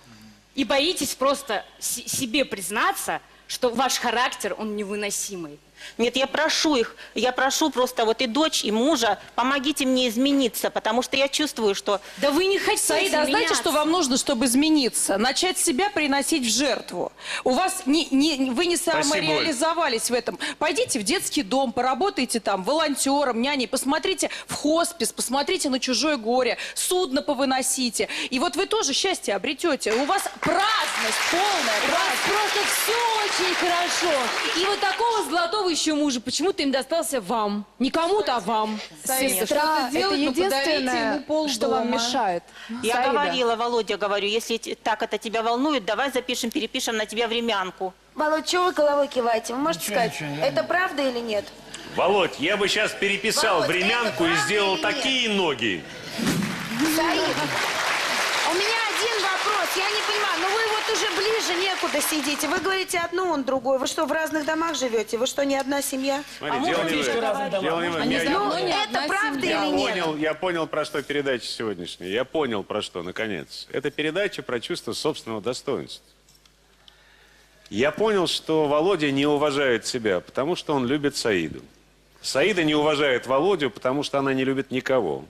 Speaker 17: и боитесь просто себе признаться, что ваш характер, он невыносимый.
Speaker 2: Нет, я прошу их, я прошу просто вот и дочь, и мужа, помогите мне измениться, потому что я чувствую, что...
Speaker 17: Да вы не хотите
Speaker 9: Саида, а знаете, что вам нужно, чтобы измениться? Начать себя приносить в жертву. У вас вы не самореализовались в этом. Пойдите в детский дом, поработайте там волонтером, няней, посмотрите в хоспис, посмотрите на чужое горе, судно повыносите. И вот вы тоже счастье обретете. У вас праздность, полная праздность.
Speaker 5: Просто все очень хорошо. И вот такого золотого еще мужа почему-то им достался вам. Не кому-то, а вам.
Speaker 11: Сестра, это единственное, что вам мешает.
Speaker 2: Я
Speaker 11: Саида.
Speaker 2: говорила, Володя, говорю, если так это тебя волнует, давай запишем, перепишем на тебя времянку.
Speaker 6: Володь, чего вы головой киваете? Вы можете сказать, это правда или нет?
Speaker 1: Володь, я бы сейчас переписал
Speaker 6: Володь,
Speaker 1: времянку и сделал такие ноги.
Speaker 6: Саид, у меня один вопрос. Я не понимаю, ну вы вот уже ближе некуда сидите. Вы говорите одно, он другой. Вы что, в разных домах живете? Вы что, не одна семья?
Speaker 1: Смотри, дело не в этом. Дело не в этом.
Speaker 6: Это правда или нет?
Speaker 1: Я понял, про что передача сегодняшняя. Я понял, про что, наконец. Это передача про чувство собственного достоинства. Я понял, что Володя не уважает себя, потому что он любит Саиду. Саида не уважает Володю, потому что она не любит никого.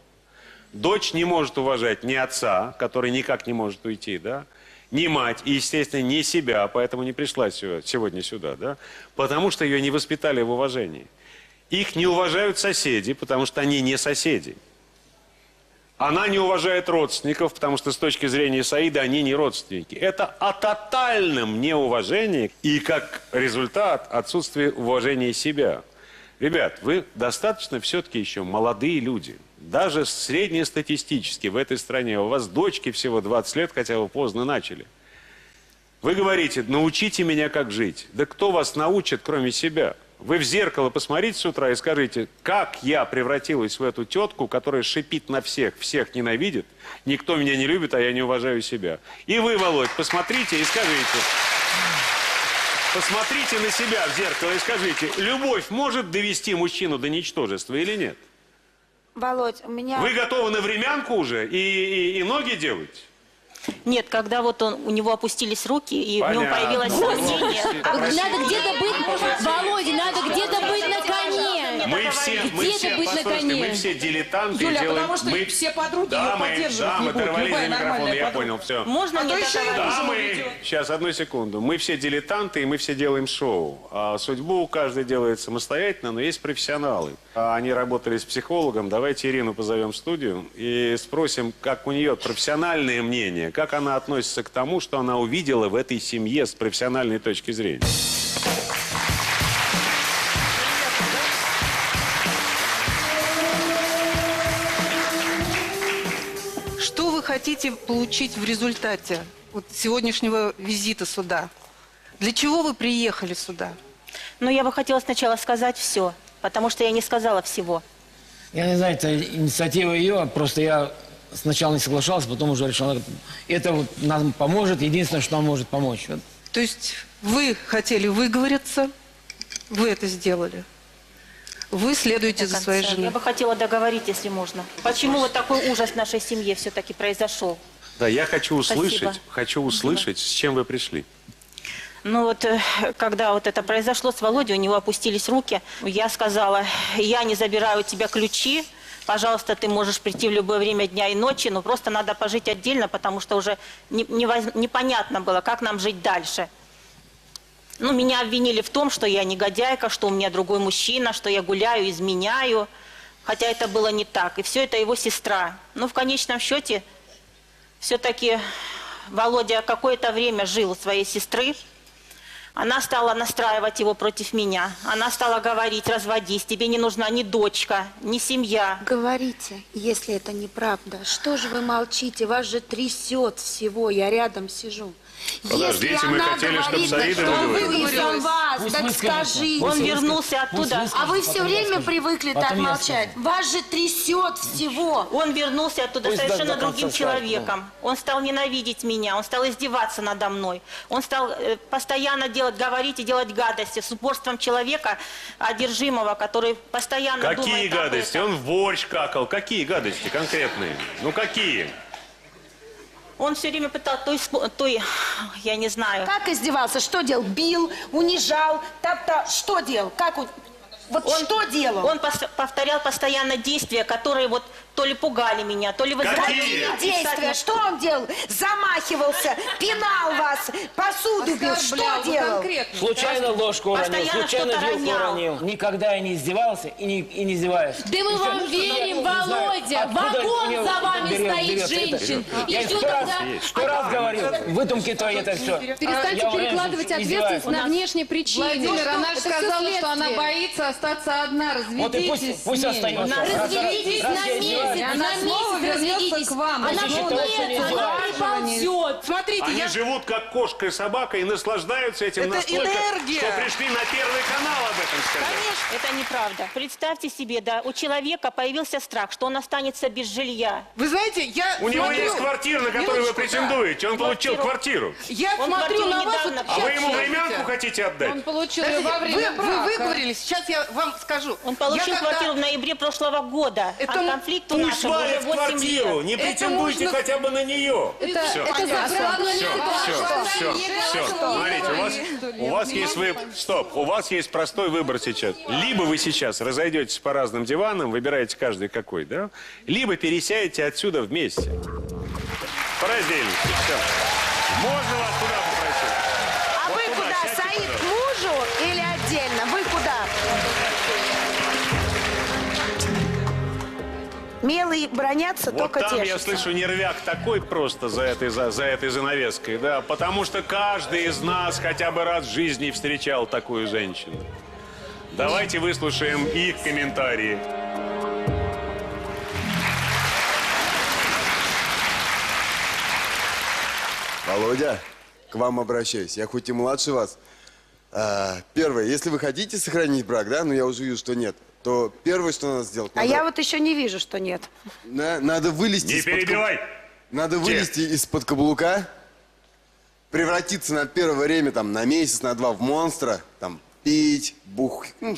Speaker 1: Дочь не может уважать ни отца, который никак не может уйти, да, ни мать, и, естественно, ни себя, поэтому не пришла сегодня сюда, да, потому что ее не воспитали в уважении. Их не уважают соседи, потому что они не соседи. Она не уважает родственников, потому что с точки зрения Саида они не родственники. Это о тотальном неуважении и, как результат, отсутствие уважения себя. Ребят, вы достаточно все-таки еще молодые люди. Даже среднестатистически в этой стране у вас дочки всего 20 лет, хотя вы поздно начали. Вы говорите: научите меня, как жить. Да кто вас научит, кроме себя? Вы в зеркало посмотрите с утра и скажите, как я превратилась в эту тетку, которая шипит на всех, всех ненавидит, никто меня не любит, а я не уважаю себя. И вы, Володь, посмотрите и скажите, посмотрите на себя в зеркало и скажите, любовь может довести мужчину до ничтожества или нет?
Speaker 6: Володь, у меня...
Speaker 1: Вы готовы на времянку уже и ноги делать?
Speaker 2: Нет, когда вот у него опустились руки, и в нем
Speaker 1: Понятно.
Speaker 2: появилось сомнение.
Speaker 5: Надо где-то быть, Володя, надо где-то быть на коне.
Speaker 1: Мы все дилетанты.
Speaker 9: Юля,
Speaker 1: делаем,
Speaker 9: потому что все подруги
Speaker 1: да,
Speaker 9: ее поддерживать не
Speaker 1: мы
Speaker 9: будут.
Speaker 1: дорвались
Speaker 9: Любая
Speaker 1: до микрофона,
Speaker 9: нормальная
Speaker 1: я
Speaker 9: подруга.
Speaker 1: понял, все.
Speaker 2: Можно мне
Speaker 1: Да, мы... Сейчас, одну секунду. Мы все дилетанты, и мы все делаем шоу. А судьбу каждый делает самостоятельно, но есть профессионалы. Они работали с психологом. Давайте Ирину позовем в студию и спросим, как у нее профессиональное мнение, как она относится к тому, что она увидела в этой семье с профессиональной точки зрения.
Speaker 18: Что вы хотите получить в результате вот сегодняшнего визита сюда? Для чего вы приехали сюда?
Speaker 2: Ну, я бы хотела сначала сказать все, потому что я не сказала всего.
Speaker 4: Я не знаю, это инициатива ее, просто я сначала не соглашался, потом уже решил, это вот нам поможет, единственное, что нам может помочь. Вот.
Speaker 18: То есть вы хотели выговориться, вы это сделали. Вы следуете за своей женой.
Speaker 2: Я бы хотела договорить, если можно. Почему вот такой ужас в нашей семье все-таки произошел?
Speaker 1: Да, я хочу услышать,
Speaker 2: Спасибо.
Speaker 1: с чем вы пришли.
Speaker 2: Ну вот, когда вот это произошло с Володей, у него опустились руки, я сказала, я не забираю у тебя ключи, пожалуйста, ты можешь прийти в любое время дня и ночи, но просто надо пожить отдельно, потому что уже непонятно было, как нам жить дальше. Ну, меня обвинили в том, что я негодяйка, что у меня другой мужчина, что я гуляю, изменяю, хотя это было не так, и все это его сестра. Но в конечном счете, все-таки Володя какое-то время жил у своей сестры. Она стала настраивать его против меня. Она стала говорить, разводись, тебе не нужна ни дочка, ни семья.
Speaker 6: Говорите, если это неправда. Что же вы молчите? Вас же трясет всего, я рядом сижу.
Speaker 1: Подождите,
Speaker 6: Если
Speaker 1: мы
Speaker 6: она
Speaker 1: хотели, чтобы
Speaker 6: говорит,
Speaker 1: Саида
Speaker 6: да что
Speaker 1: выговорилась.
Speaker 6: выговорилась вас,
Speaker 4: Пусть
Speaker 6: так
Speaker 4: выскажется.
Speaker 6: скажите.
Speaker 2: Он вернулся оттуда.
Speaker 6: А вы все время привыкли так
Speaker 4: Потом я
Speaker 6: молчать. Вас же трясет всего.
Speaker 2: Он вернулся оттуда
Speaker 4: Пусть
Speaker 2: совершенно
Speaker 4: до конца
Speaker 2: другим
Speaker 4: скажет,
Speaker 2: человеком. Он стал ненавидеть меня, он стал издеваться надо мной. Он стал постоянно говорить и делать гадости с упорством человека одержимого, который постоянно
Speaker 1: Какие
Speaker 2: думает об
Speaker 1: гадости?
Speaker 2: этом.
Speaker 1: Он в борщ какал. Какие гадости конкретные? Ну, какие?
Speaker 2: Он все время пытался, я не знаю.
Speaker 6: Как издевался? Что делал? Бил, унижал, топтал. Что делал? Как он... Вот что делал?
Speaker 2: Он повторял постоянно действия, которые вот то ли пугали меня, то ли вызывали...
Speaker 6: Какие действия? Что он делал? Замахивался, пинал вас, посуду бил. Что делал?
Speaker 4: Случайно ложку уронил,
Speaker 2: Постоянно
Speaker 4: случайно
Speaker 2: что-то
Speaker 4: вилку
Speaker 2: ронял.
Speaker 4: уронил. Никогда я не издевался и не издеваюсь.
Speaker 5: Да мы вам верим, Володя. Вагон за вами стоит женщин. И
Speaker 4: Я
Speaker 5: ждет,
Speaker 4: сто раз говорил, выдумки твои это все.
Speaker 3: Перестаньте перекладывать ответственность на внешние причины.
Speaker 10: Владимир, она же
Speaker 3: Это всё
Speaker 10: сказала, что она
Speaker 3: следствие.
Speaker 10: боится остаться одна.
Speaker 4: Вот и
Speaker 10: Разведитесь
Speaker 4: пусть
Speaker 10: с ней.
Speaker 4: остается.
Speaker 5: Разведитесь
Speaker 4: Раз
Speaker 5: на
Speaker 4: я
Speaker 5: месяц,
Speaker 10: И она снова вернется к вам.
Speaker 5: Она
Speaker 4: Если считает, что не
Speaker 5: нет, она
Speaker 4: издевается.
Speaker 5: не ползет.
Speaker 18: Смотрите,
Speaker 1: Они живут как кошка и собака и наслаждаются этим
Speaker 18: Это
Speaker 1: настолько,
Speaker 18: энергия.
Speaker 1: что пришли на Первый канал об этом сказать.
Speaker 2: Это неправда. Представьте себе, да, у человека появился страх, что он останется без жилья.
Speaker 18: Вы знаете, я
Speaker 1: У него
Speaker 18: смотрю...
Speaker 1: есть квартира, на которую вы
Speaker 18: Минуточку,
Speaker 1: претендуете. Он получил квартиру.
Speaker 18: Я
Speaker 2: Он
Speaker 18: смотрю
Speaker 2: квартиру
Speaker 18: на вас...
Speaker 2: недавно
Speaker 1: А вы ему
Speaker 18: Сейчас,
Speaker 1: времянку хотите отдать?
Speaker 10: Он получил ее
Speaker 18: Подождите,
Speaker 10: во время
Speaker 18: вы
Speaker 10: брака.
Speaker 18: выговорились, сейчас я вам скажу.
Speaker 2: Он получил
Speaker 18: Я когда-
Speaker 2: квартиру в ноябре прошлого года.
Speaker 18: Это
Speaker 2: а конфликт у
Speaker 1: Пусть
Speaker 2: нас уже
Speaker 1: валит
Speaker 2: 8
Speaker 1: квартиру,
Speaker 2: лет.
Speaker 1: не претендуйте
Speaker 10: можно-
Speaker 1: хотя бы на нее.
Speaker 10: Это
Speaker 1: Все.
Speaker 10: закладно
Speaker 1: Смотрите, у вас есть у вас есть простой выбор сейчас. Либо вы сейчас разойдетесь по разным диванам, выбираете каждый какой, да? Либо пересядете отсюда вместе. По раздельности. Все. Можно вас туда попросить?
Speaker 6: А
Speaker 1: Вот
Speaker 6: вы
Speaker 1: туда
Speaker 6: куда?
Speaker 1: сядьте,
Speaker 6: Саид, к
Speaker 1: пожалуйста.
Speaker 6: мужу или отдельно? Вы куда? Мелые бронятся,
Speaker 1: Вот
Speaker 6: только
Speaker 1: там, я
Speaker 6: тешатся.
Speaker 1: слышу, нервяк такой просто за этой занавеской, да, потому что каждый из нас хотя бы раз в жизни встречал такую женщину. Давайте выслушаем их комментарии.
Speaker 19: Володя, к вам обращаюсь. Я хоть и младше вас, Первое, если вы хотите сохранить брак, да, но я уже вижу, что нет, то первое, что надо сделать...
Speaker 6: А я вот еще не вижу, что нет.
Speaker 19: Надо вылезти
Speaker 1: Не перебивай!
Speaker 19: Надо вылезти из-под каблука, превратиться на первое время, там, на месяц, на 2 в монстра, там, пить,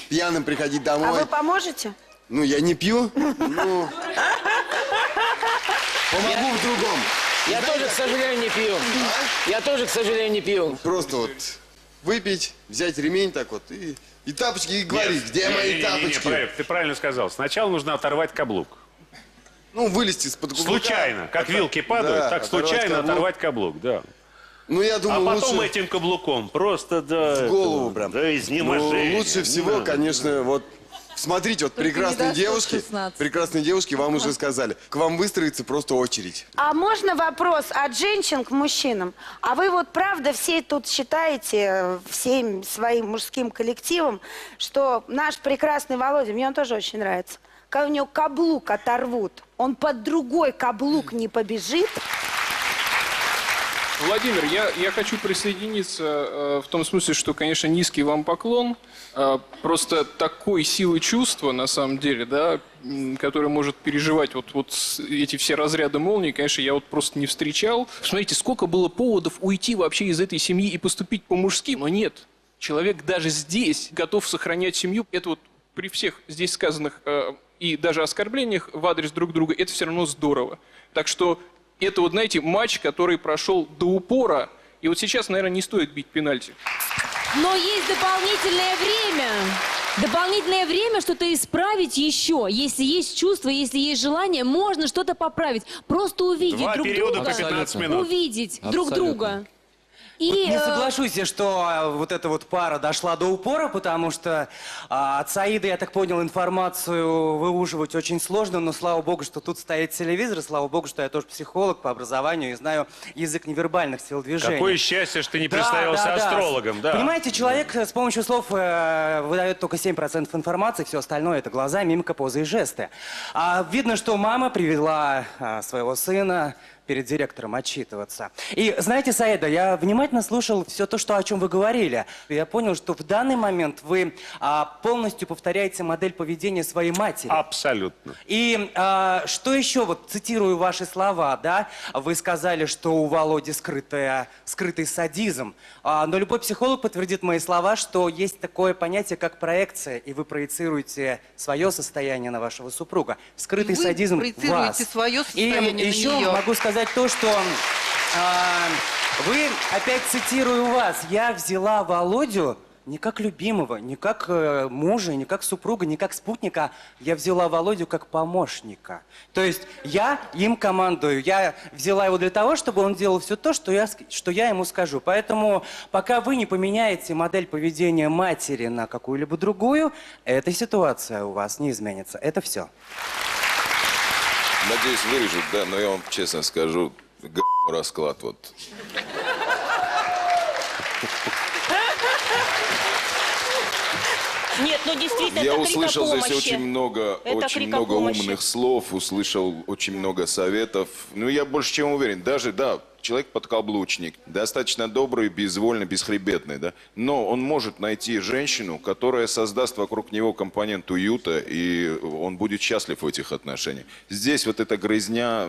Speaker 19: пьяным приходить домой.
Speaker 6: А вы поможете?
Speaker 19: Ну, я не пью, ну... Помогу в другом.
Speaker 4: Я тоже, к сожалению, не пью. Я тоже, к сожалению, не пью.
Speaker 19: Просто вот выпить, взять ремень так вот и тапочки, и говорить, где мои тапочки.
Speaker 1: Ты правильно сказал. Сначала нужно оторвать каблук.
Speaker 19: Ну, вылезти из-под каблука.
Speaker 1: Случайно. Как вилки падают,
Speaker 19: да,
Speaker 1: так случайно оторвать каблук, да.
Speaker 19: Ну, я думаю,
Speaker 1: а потом
Speaker 19: лучше...
Speaker 1: этим каблуком просто, да...
Speaker 19: В голову прям.
Speaker 1: Да, изнеможение.
Speaker 19: Ну, лучше всего, конечно, вот... Смотрите, вот прекрасные девушки вам уже сказали. К вам выстроится просто очередь.
Speaker 6: А можно вопрос от женщин к мужчинам? А вы вот правда все тут считаете, всем своим мужским коллективом, что наш прекрасный Володя, мне он тоже очень нравится, когда у него каблук оторвут, он под другой каблук не побежит?
Speaker 20: Владимир, я хочу присоединиться в том смысле, что, конечно, низкий вам поклон. Просто такой силы чувства, на самом деле, да, который может переживать вот эти все разряды молний, конечно, я вот просто не встречал. Смотрите, сколько было поводов уйти вообще из этой семьи и поступить по-мужски, но нет. Человек даже здесь готов сохранять семью. Это вот при всех здесь сказанных и даже оскорблениях в адрес друг друга, это все равно здорово. Так что это вот, знаете, матч, который прошел до упора, и вот сейчас, наверное, не стоит бить пенальти.
Speaker 5: Но есть дополнительное время. Дополнительное время что-то исправить еще. Если есть чувство, если есть желание, можно что-то поправить. Просто увидеть
Speaker 1: 2
Speaker 5: друг
Speaker 1: периода
Speaker 5: друга.
Speaker 1: по 15 минут.
Speaker 5: Увидеть друг друга.
Speaker 21: Вот не соглашусь я, что вот эта вот пара дошла до упора, потому что от Саида, я так понял, информацию выуживать очень сложно, но слава богу, что тут стоит телевизор, слава богу, что я тоже психолог по образованию и знаю язык невербальных сил движения.
Speaker 1: Какое счастье, что ты не представился астрологом. Да.
Speaker 21: Понимаете, человек с помощью слов выдает только 7% информации, все остальное это глаза, мимика, позы и жесты. Видно, что мама привела своего сына перед директором отчитываться. И знаете, Саида, я внимательно слушал все то, о чем вы говорили. Я понял, что в данный момент вы полностью повторяете модель поведения своей матери.
Speaker 1: Абсолютно.
Speaker 21: И что еще, вот цитирую ваши слова, да, вы сказали, что у Володи скрытый садизм. Но любой психолог подтвердит мои слова, что есть такое понятие, как проекция, и вы проецируете свое состояние на вашего супруга. Скрытый садизм в вас.
Speaker 18: Свое состояние
Speaker 21: и еще
Speaker 18: на нее.
Speaker 21: могу сказать то, что вы, опять цитирую вас, я взяла Володю не как любимого, не как мужа, не как супруга, не как спутника, я взяла Володю как помощника. То есть я им командую, я взяла его для того, чтобы он делал все то, что я ему скажу. Поэтому пока вы не поменяете модель поведения матери на какую-либо другую, эта ситуация у вас не изменится. Это все.
Speaker 22: Надеюсь, вырежут, да, но я вам честно скажу, расклад вот.
Speaker 2: Нет, ну действительно,
Speaker 22: Я
Speaker 2: это
Speaker 22: услышал
Speaker 2: крик о
Speaker 22: здесь
Speaker 2: помощи.
Speaker 22: очень много умных слов, услышал очень много советов. Ну, я больше чем уверен, даже, да, человек подкаблучник, достаточно добрый, безвольный, бесхребетный, да, но он может найти женщину, которая создаст вокруг него компонент уюта, и он будет счастлив в этих отношениях. Здесь вот эта грызня,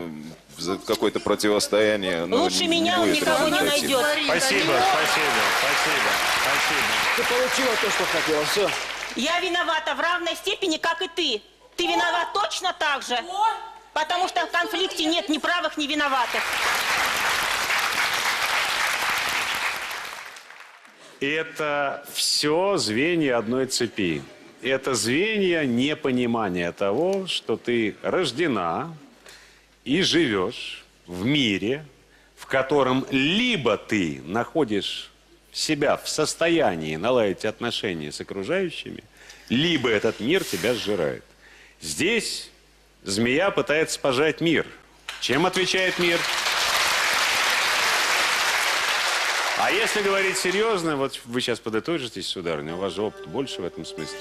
Speaker 22: какое-то противостояние...
Speaker 2: Лучше меня он никого не найдет.
Speaker 1: Спасибо.
Speaker 4: Ты получила то, что хотела, все.
Speaker 2: Я виновата в равной степени, как и ты. Ты виноват точно так же. Потому что в конфликте нет ни правых, ни виноватых.
Speaker 1: Это все звенья одной цепи. Это звенья непонимания того, что ты рождена и живешь в мире, в котором либо ты находишь себя в состоянии наладить отношения с окружающими, либо этот мир тебя сжирает. Здесь змея пытается пожрать мир. Чем отвечает мир? А если говорить серьезно, вот вы сейчас подытожитесь, сударыня, у вас же опыт больше в этом смысле.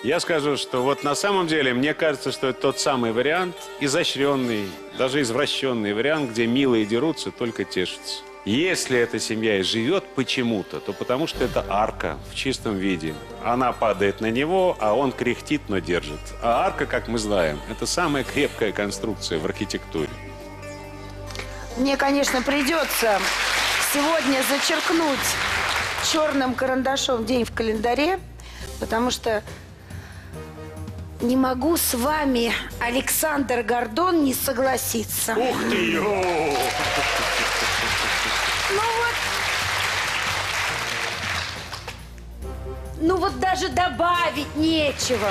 Speaker 1: Я скажу, что вот на самом деле, мне кажется, что это тот самый вариант, изощренный, даже извращенный вариант, где милые дерутся, только тешатся. Если эта семья и живет почему-то, то потому что это арка в чистом виде. Она падает на него, а он кряхтит, но держит. А арка, как мы знаем, это самая крепкая конструкция в архитектуре.
Speaker 6: Мне, конечно, придется сегодня зачеркнуть черным карандашом день в календаре, потому что не могу с вами, Александр Гордон, не согласиться.
Speaker 1: Ух ты!
Speaker 6: Ну вот даже добавить нечего.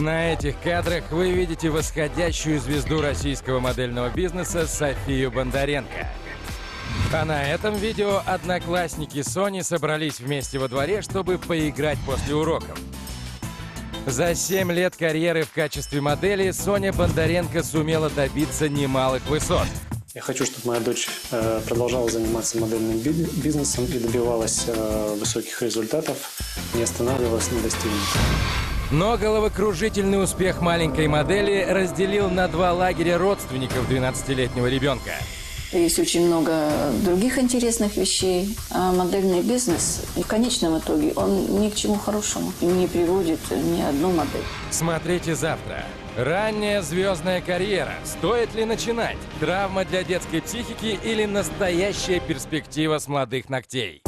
Speaker 7: На этих кадрах вы видите восходящую звезду российского модельного бизнеса Софию Бондаренко. А на этом видео одноклассники Сони собрались вместе во дворе, чтобы поиграть после уроков. За 7 лет карьеры в качестве модели Соня Бондаренко сумела добиться немалых высот.
Speaker 13: Я хочу, чтобы моя дочь продолжала заниматься модельным бизнесом и добивалась высоких результатов, не останавливалась на достигнутом.
Speaker 7: Но головокружительный успех маленькой модели разделил на два лагеря родственников 12-летнего ребенка.
Speaker 23: Есть очень много других интересных вещей, а модельный бизнес в конечном итоге он ни к чему хорошему не приводит ни одну модель.
Speaker 7: Смотрите завтра. Ранняя звездная карьера. Стоит ли начинать? Травма для детской психики или настоящая перспектива с молодых ногтей?